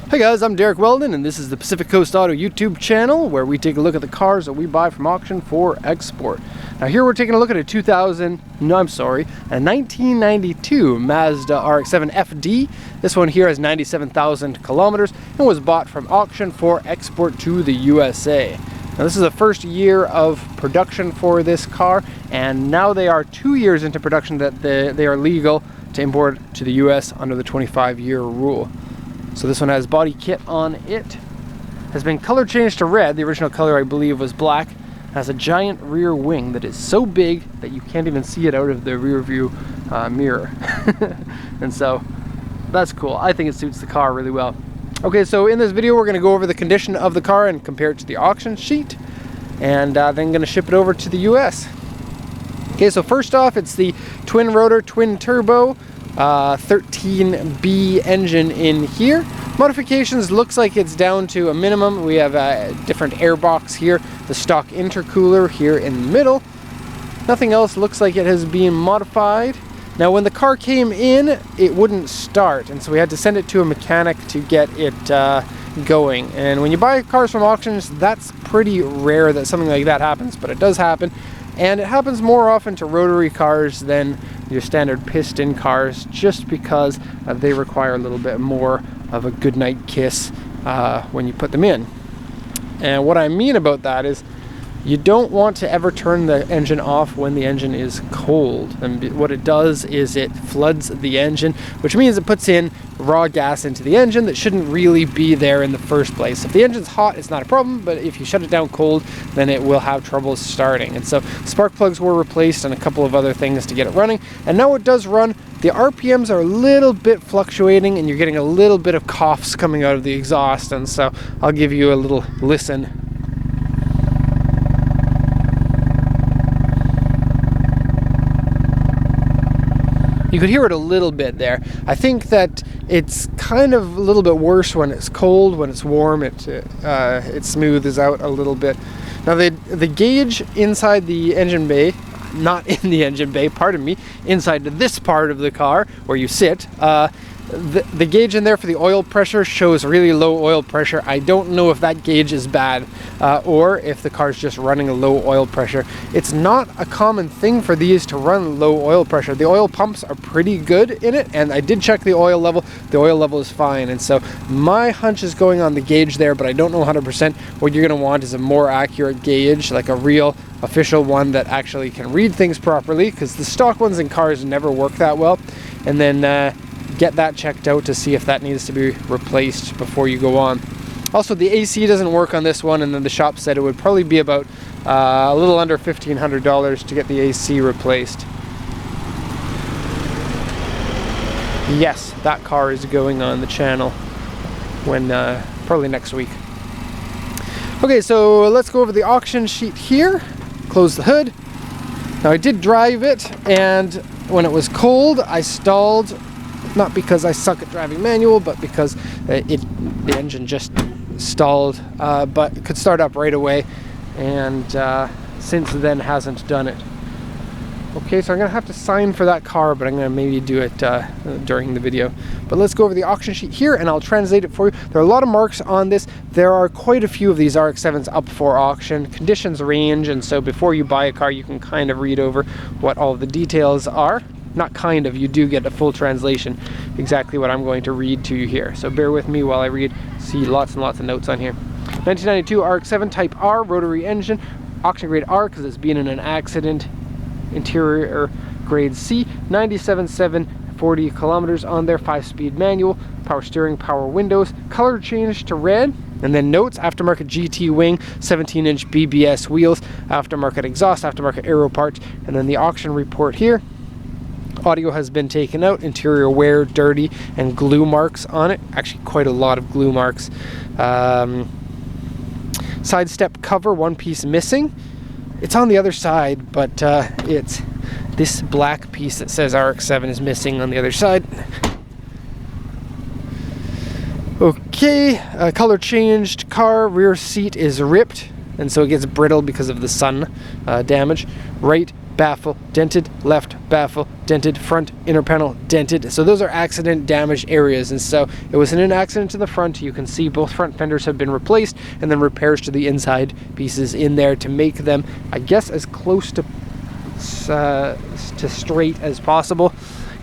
Hey guys, I'm Derek Weldon, and this is the Pacific Coast Auto YouTube channel where we take a look at the cars that we buy from auction for export. Now here we're taking a look at a 1992 Mazda RX-7 FD. This one here has 97,000 kilometers and was bought from auction for export to the USA. Now this is the first year of production for this car, and now they are 2 years into production that they are legal to import to the US under the 25-year rule. So this one has body kit on it, has been color changed to red. The original color I believe was black. It has a giant rear wing that is so big that you can't even see it out of the rear view mirror. And so that's cool. I think it suits the car really well. Okay, so in this video we're going to go over the condition of the car and compare it to the auction sheet, and then going to ship it over to the US. Okay, so first off, it's the twin rotor, twin turbo 13B engine in here. Modifications looks like it's down to a minimum. We have a different airbox here, the stock intercooler here in the middle. Nothing else looks like it has been modified. Now when the car came in, it wouldn't start, and so we had to send it to a mechanic to get it going. And when you buy cars from auctions, that's pretty rare that something like that happens, but it does happen. And it happens more often to rotary cars than your standard piston cars, just because they require a little bit more of a goodnight kiss when you put them in. And what I mean about that is you don't want to ever turn the engine off when the engine is cold. And what it does is it floods the engine, which means it puts in raw gas into the engine that shouldn't really be there in the first place. If the engine's hot, it's not a problem, but if you shut it down cold, then it will have trouble starting. And so spark plugs were replaced and a couple of other things to get it running. And now it does run. The RPMs are a little bit fluctuating, and you're getting a little bit of coughs coming out of the exhaust. And so I'll give you a little listen. You could hear it a little bit there. I think that it's kind of a little bit worse when it's cold. When it's warm, it smooths out a little bit. Now the gauge inside the engine bay, not in the engine bay, pardon me, inside this part of the car where you sit, the gauge in there for the oil pressure shows really low oil pressure. I don't know if that gauge is bad or if the car's just running a low oil pressure. It's not a common thing for these to run low oil pressure. The oil pumps are pretty good in it, and I did check the oil level. The oil level is fine, and so my hunch is going on the gauge there, but I don't know 100%. What you're going to want is a more accurate gauge, like a real official one that actually can read things properly, because the stock ones in cars never work that well. And then get that checked out to see if that needs to be replaced before you go on. Also, the AC doesn't work on this one, and then the shop said it would probably be about a little under $1,500 to get the AC replaced. Yes, that car is going on the channel when probably next week. Okay, so let's go over the auction sheet here. Close the hood. Now I did drive it, and when it was cold, I stalled. Not because I suck at driving manual, but because the engine just stalled, but it could start up right away, and since then hasn't done it. Okay, so I'm going to have to sign for that car, but I'm going to maybe do it during the video. But let's go over the auction sheet here, and I'll translate it for you. There are a lot of marks on this. There are quite a few of these RX-7s up for auction. Conditions range, and so before you buy a car, you can kind of read over what all the details are. Not kind of, you do get a full translation, exactly what I'm going to read to you here. So bear with me while I read. See lots and lots of notes on here. 1992 RX-7 Type R, rotary engine, auction grade R because it's been in an accident. Interior grade C, 97.7, 40 kilometers on there, 5-speed manual, power steering, power windows, color change to red. And then notes: aftermarket GT wing, 17-inch BBS wheels, aftermarket exhaust, aftermarket aero parts, and then the auction report here. Audio has been taken out, interior wear, dirty, and glue marks on it. Actually, quite a lot of glue marks. Side step cover, one piece missing. It's on the other side, but it's this black piece that says RX-7 is missing on the other side. Okay, color changed car, rear seat is ripped, and so it gets brittle because of the sun damage. Right baffle, dented, left baffle, dented, front inner panel, dented. So those are accident damaged areas, and so it was in an accident to the front. You can see both front fenders have been replaced, and then repairs to the inside pieces in there to make them, I guess, as close to straight as possible.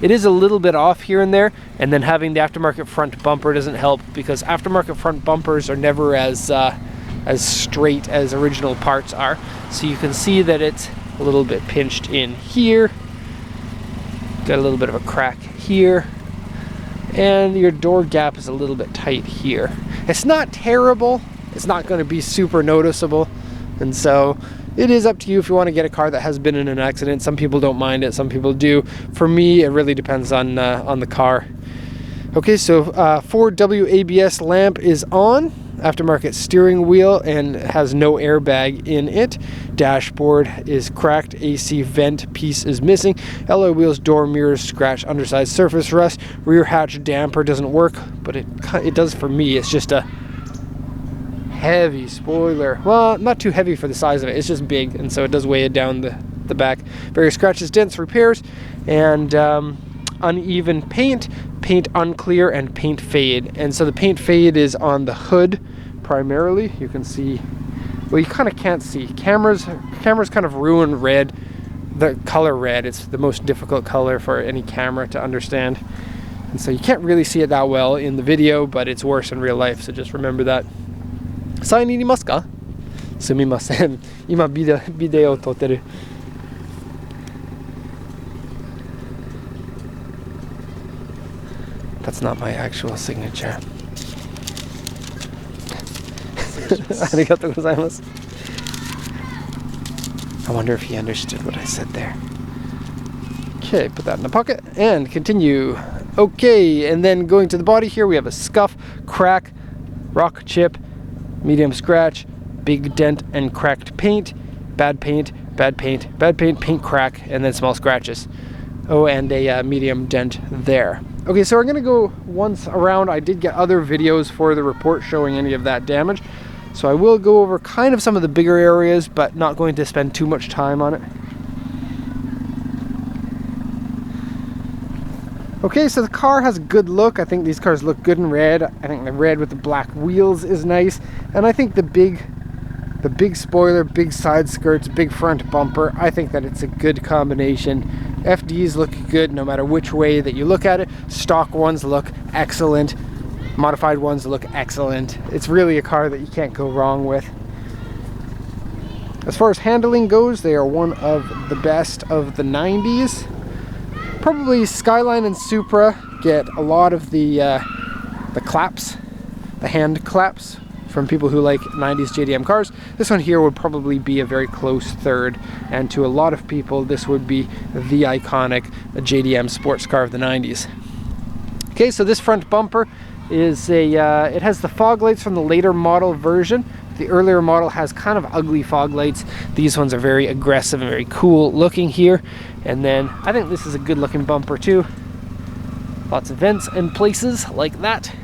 It is a little bit off here and there, and then having the aftermarket front bumper doesn't help, because aftermarket front bumpers are never as straight as original parts are. So you can see that it's a little bit pinched in here, got a little bit of a crack here, and your door gap is a little bit tight here. It's not terrible, it's not going to be super noticeable, and so it is up to you if you want to get a car that has been in an accident. Some people don't mind it, some people do. For me, it really depends on the car. Okay, so Ford WABS lamp is on. Aftermarket steering wheel and has no airbag in it. Dashboard is cracked. AC vent piece is missing. Alloy wheels, door mirrors, scratch, underside surface rust. Rear hatch damper doesn't work, but it does for me. It's just a heavy spoiler. Well, not too heavy for the size of it. It's just big, and so it does weigh it down the back. Various scratches, dents, repairs, and uneven paint unclear, and paint fade. And so the paint fade is on the hood primarily. You can see, well, you kind of can't see. Cameras kind of ruin red, the color red. It's the most difficult color for any camera to understand, and so you can't really see it that well in the video, but it's worse in real life, so just remember that. サインいりますか? すみません。今ビデオを撮ってる。That's not my actual signature. ありがとうございます。I wonder if he understood what I said there. Okay, put that in the pocket and continue. Okay, and then going to the body here, we have a scuff, crack, rock chip, medium scratch, big dent and cracked paint, bad paint, bad paint, bad paint, paint crack, and then small scratches. Oh, and a medium dent there. Okay, so we're gonna go once around. I did get other videos for the report showing any of that damage, so I will go over kind of some of the bigger areas, but not going to spend too much time on it. Okay, so the car has a good look. I think these cars look good in red. I think the red with the black wheels is nice. And I think the big spoiler, big side skirts, big front bumper, I think that it's a good combination. FDs look good no matter which way that you look at it. Stock ones look excellent. Modified ones look excellent. It's really a car that you can't go wrong with. As far as handling goes, they are one of the best of the 90s. Probably Skyline and Supra get a lot of the claps, the hand claps, from people who like 90s JDM cars. This one here would probably be a very close third, and to a lot of people this would be the iconic JDM sports car of the 90s. Okay, so this front bumper is it has the fog lights from the later model version. The earlier model has kind of ugly fog lights. These ones are very aggressive and very cool looking here. And then I think this is a good looking bumper too. Lots of vents and places like that.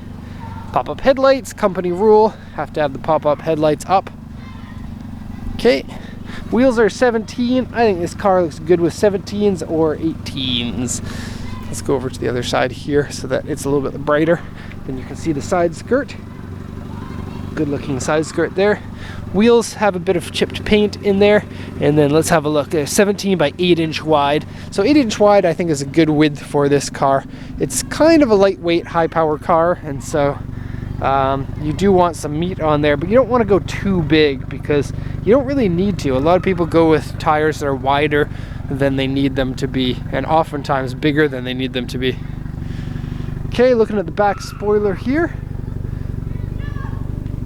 Pop-up headlights, company rule, have to have the pop-up headlights up. Okay, wheels are 17. I think this car looks good with 17s or 18s. Let's go over to the other side here so that it's a little bit brighter. Then you can see the side skirt. Good looking side skirt there. Wheels have a bit of chipped paint in there. And then let's have a look. 17 by 8-inch wide. So 8-inch wide I think is a good width for this car. It's kind of a lightweight, high power car, and so you do want some meat on there, but you don't want to go too big because you don't really need to. A lot of people go with tires that are wider than they need them to be, and oftentimes bigger than they need them to be. Okay, looking at the back spoiler here.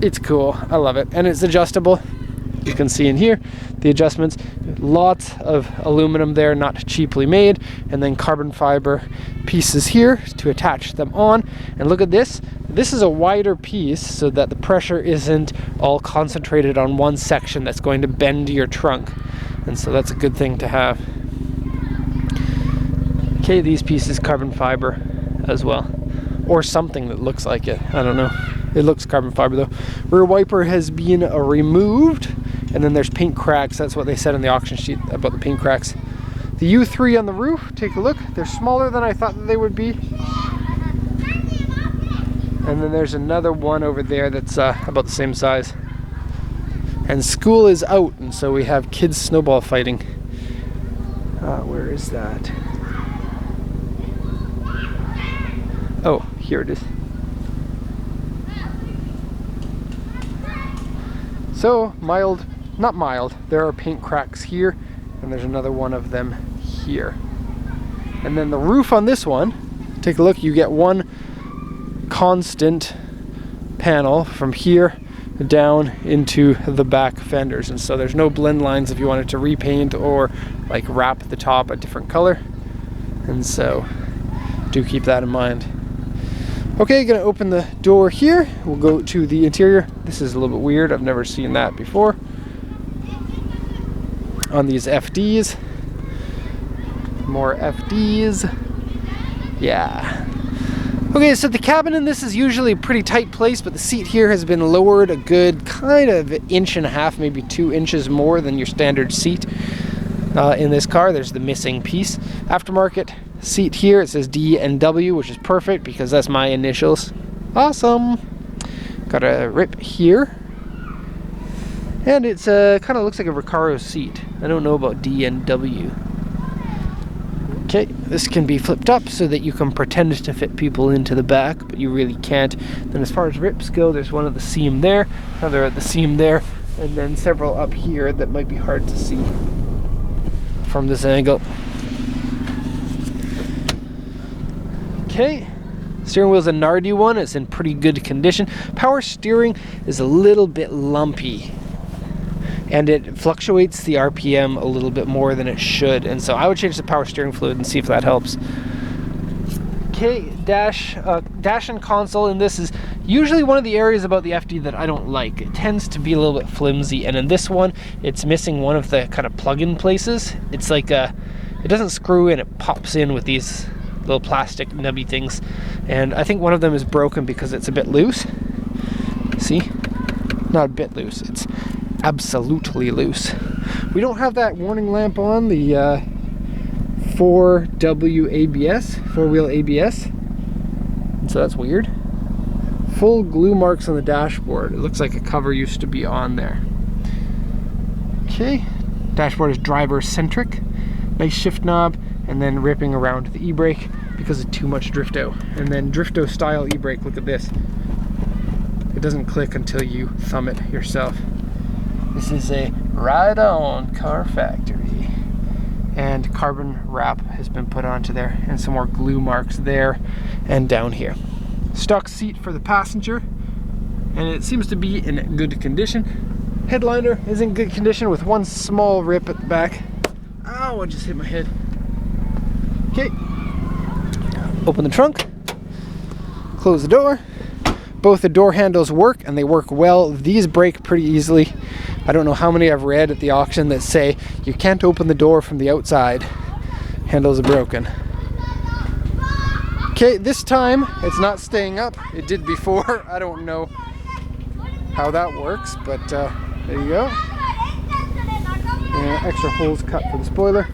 It's cool, I love it, and it's adjustable. You can see in here the adjustments. Lots of aluminum there, not cheaply made, and then carbon fiber pieces here to attach them on. And look at this. This is a wider piece so that the pressure isn't all concentrated on one section that's going to bend your trunk, and so that's a good thing to have. Okay, these pieces carbon fiber as well, or something that looks like it. I don't know. It looks carbon fiber though. Rear wiper has been removed, and then there's paint cracks. That's what they said in the auction sheet about the paint cracks. The U3 on the roof, take a look. They're smaller than I thought that they would be. And then there's another one over there that's about the same size. And school is out, and so we have kids snowball fighting. Where is that? Oh, here it is. So, not mild, there are paint cracks here, and there's another one of them here. And then the roof on this one, take a look, you get one constant panel from here down into the back fenders, and so there's no blend lines if you wanted to repaint or like wrap the top a different color, and so do keep that in mind. Okay, gonna open the door here. We'll go to the interior. This is a little bit weird, I've never seen that before on these FDs. More FDs. Yeah. Okay, so the cabin in this is usually a pretty tight place, but the seat here has been lowered a good kind of 1.5 inches, maybe 2 inches more than your standard seat in this car. There's the missing piece. Aftermarket seat here, it says D and W, which is perfect because that's my initials. Awesome. Got a rip here. And it's kind of looks like a Recaro seat. I don't know about D and W. Okay, this can be flipped up so that you can pretend to fit people into the back, but you really can't. Then as far as rips go, there's one at the seam there, another at the seam there, and then several up here that might be hard to see from this angle. Okay, steering wheel's a Nardi one, it's in pretty good condition. Power steering is a little bit lumpy, and it fluctuates the RPM a little bit more than it should, and so I would change the power steering fluid and see if that helps. Okay, dash and console in this is usually one of the areas about the FD that I don't like. It tends to be a little bit flimsy, and in this one it's missing one of the kind of plug-in places. It's like it doesn't screw in, it pops in with these little plastic nubby things, and I think one of them is broken because it's a bit loose. See? Not a bit loose, it's absolutely loose. We don't have that warning lamp on the 4W ABS, four-wheel ABS, and so that's weird. Full glue marks on the dashboard. It looks like a cover used to be on there. Okay, dashboard is driver centric. Nice shift knob, and then ripping around the e-brake because of too much drifto. And then drifto style e-brake, look at this. It doesn't click until you thumb it yourself. This is a ride-on car factory. And carbon wrap has been put onto there, and some more glue marks there and down here. Stock seat for the passenger, and it seems to be in good condition. Headliner is in good condition with one small rip at the back. Ow, I just hit my head. Okay, open the trunk, close the door. Both the door handles work, and they work well. These break pretty easily. I don't know how many I've read at the auction that say you can't open the door from the outside. Handles are broken. Okay, this time it's not staying up. It did before. I don't know how that works, but there you go. And extra holes cut for the spoiler.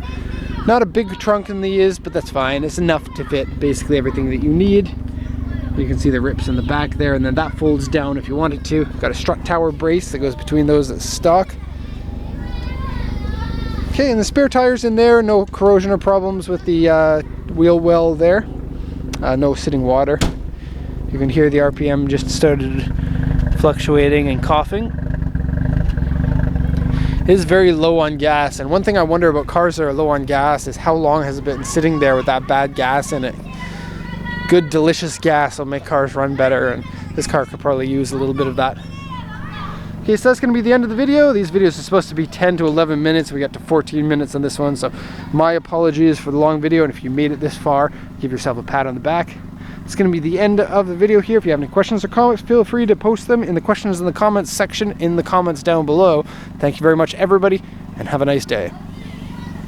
Not a big trunk in these, but that's fine. It's enough to fit basically everything that you need. You can see the rips in the back there, and then that folds down if you want it to. Got a strut tower brace that goes between those that's stock. Okay, and the spare tires in there, no corrosion or problems with the wheel well there. No sitting water. You can hear the RPM just started fluctuating and coughing. It is very low on gas, and one thing I wonder about cars that are low on gas is how long has it been sitting there with that bad gas in it. Good delicious gas will make cars run better, and this car could probably use a little bit of that. Okay, so that's going to be the end of the video. These videos are supposed to be 10 to 11 minutes. We got to 14 minutes on this one, so my apologies for the long video, and if you made it this far, give yourself a pat on the back. It's going to be the end of the video here. If you have any questions or comments, feel free to post them in the questions in the comments section in the comments down below. Thank you very much, everybody, and have a nice day.